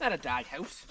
Not a doghouse.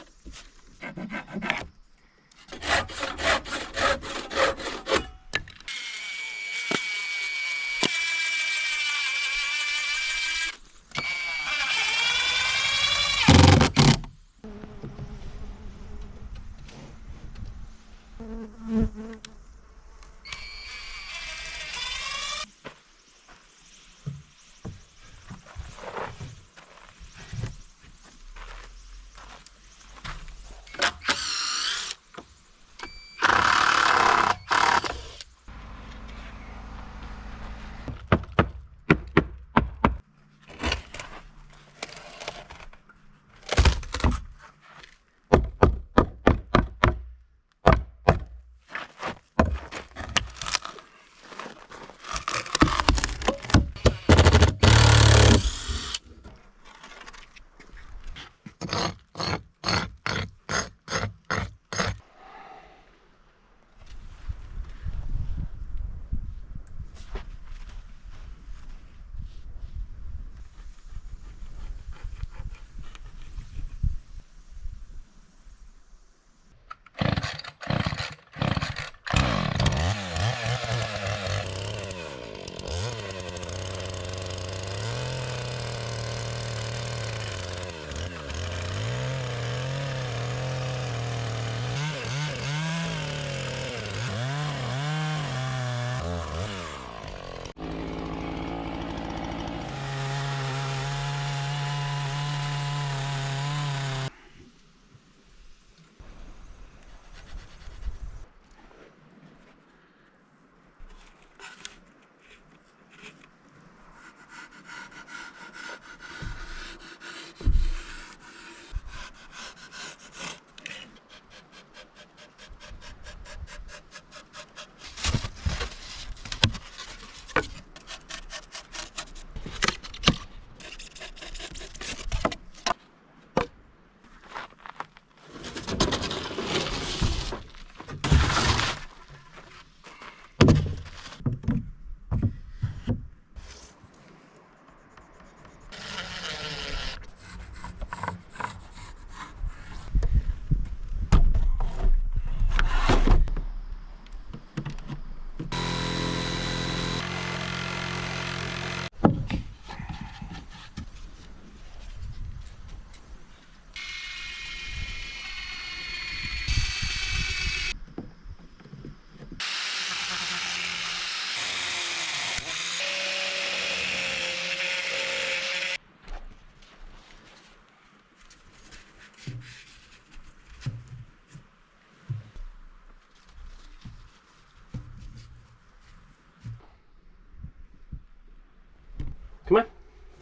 Come on,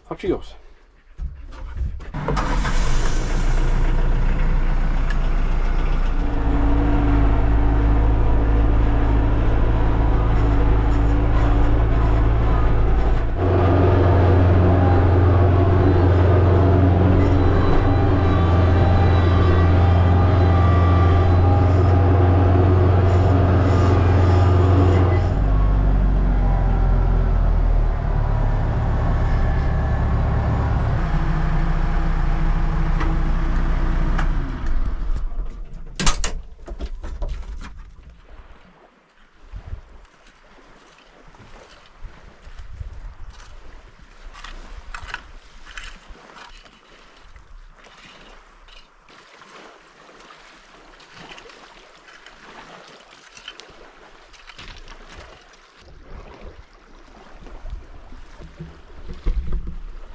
up she goes.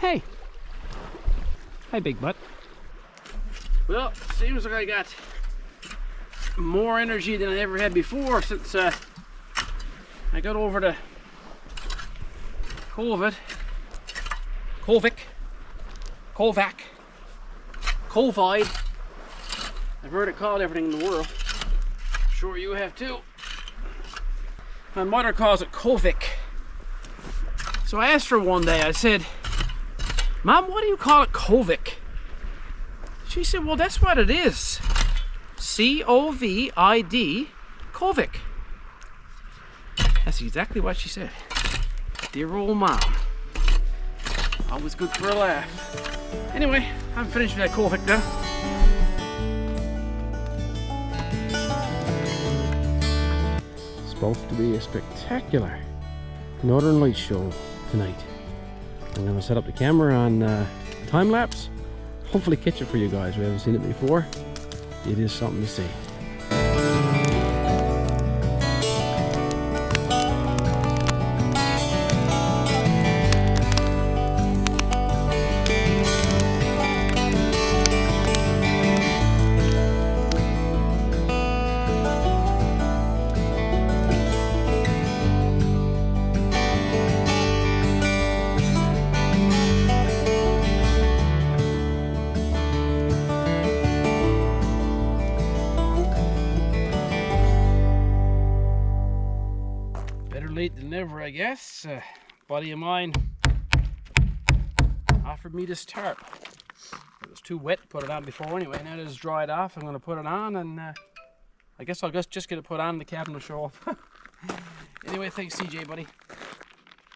Hey! Hi, big butt. Well, seems like I got more energy than I ever had before since I got over to Kovac, I've heard it called everything in the world. I'm sure you have too. My mother calls it Kovac. So I asked her one day, I said, Mom, what do you call it Kovac? She said, well, that's what it is. C-O-V-I-D, Kovac. That's exactly what she said. Dear old mom. Always good for a laugh. Anyway, I'm finished with that Kovac now. supposed to be a spectacular Northern Lights show tonight. I'm going to set up the camera on time lapse. Hopefully catch it for you guys. We haven't seen it before. It is something to see. Late than never, I guess. A buddy of mine offered me this tarp. It was too wet to put it on before anyway. Now that it's dried off, I'm going to put it on, and I guess I'll just get it put on. The cabin will show up. Anyway, thanks CJ, buddy.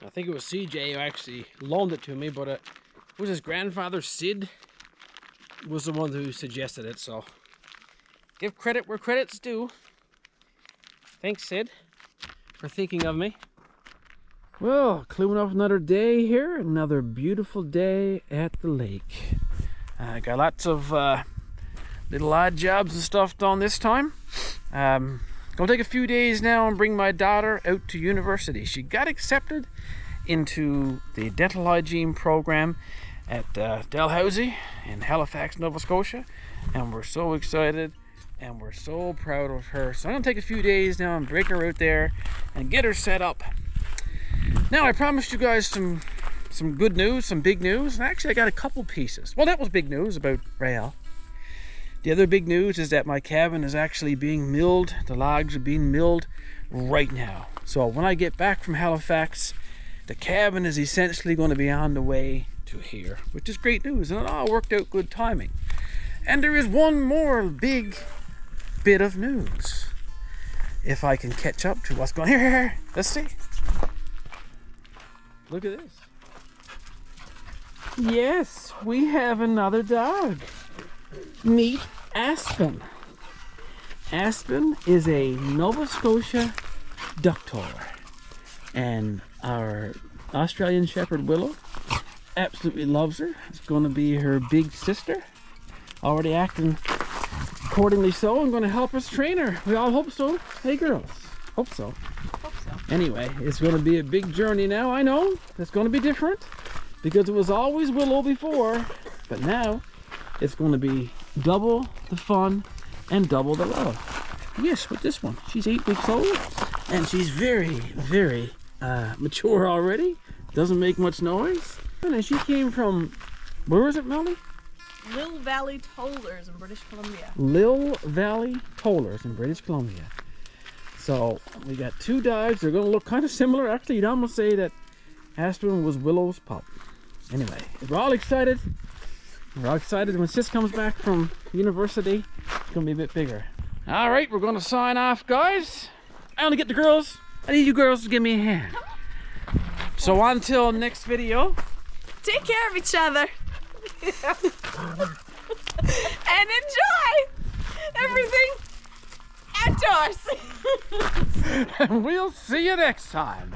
I think it was CJ who actually loaned it to me, but it was his grandfather, Sid, was the one who suggested it, so give credit where credit's due. Thanks, Sid, for thinking of me. Well, cleaning up another day here, another beautiful day at the lake. I got lots of little odd jobs and stuff done this time. Gonna take a few days now and bring my daughter out to university. She got accepted into the dental hygiene program at Dalhousie in Halifax, Nova Scotia, and we're so excited. And we're so proud of her. So I'm gonna take a few days now and break her out there and get her set up. Now, I promised you guys some good news, some big news. And actually I got a couple pieces. Well, that was big news about Rael. The other big news is that my cabin is actually being milled. The logs are being milled right now. So when I get back from Halifax, the cabin is essentially going to be on the way to here, which is great news. And it all worked out good timing. And there is one more big bit of news, if I can catch up to what's going on here. Let's see. Look at this. Yes, we have another dog. Meet Aspen. Aspen is a Nova Scotia ducktaller, and our Australian Shepherd Willow absolutely loves her. It's going to be her big sister, already acting accordingly. So I'm going to help us train her. We all hope so. Hey girls, hope so. Hope so. Anyway, it's going to be a big journey now. I know it's going to be different because it was always Willow before, but now it's going to be double the fun and double the love. Yes, with this one, she's 8 weeks old and she's very, very mature already. Doesn't make much noise. And she came from, where was it, Melanie? Lil Valley Tollers in British Columbia. Lil Valley Tollers in British Columbia. So we got two dogs. They're going to look kind of similar. Actually, you'd almost say that Aspen was Willow's pup. Anyway, we're all excited. We're all excited when Sis comes back from university. It's going to be a bit bigger. All right, we're going to sign off, guys. I only get the girls. I need you girls to give me a hand. So until next video, take care of each other. And enjoy everything outdoors. And we'll see you next time.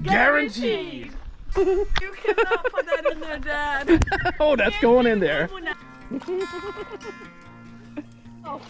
Guaranteed. You cannot put that in there, Dad. Oh, that's going in there. Oh.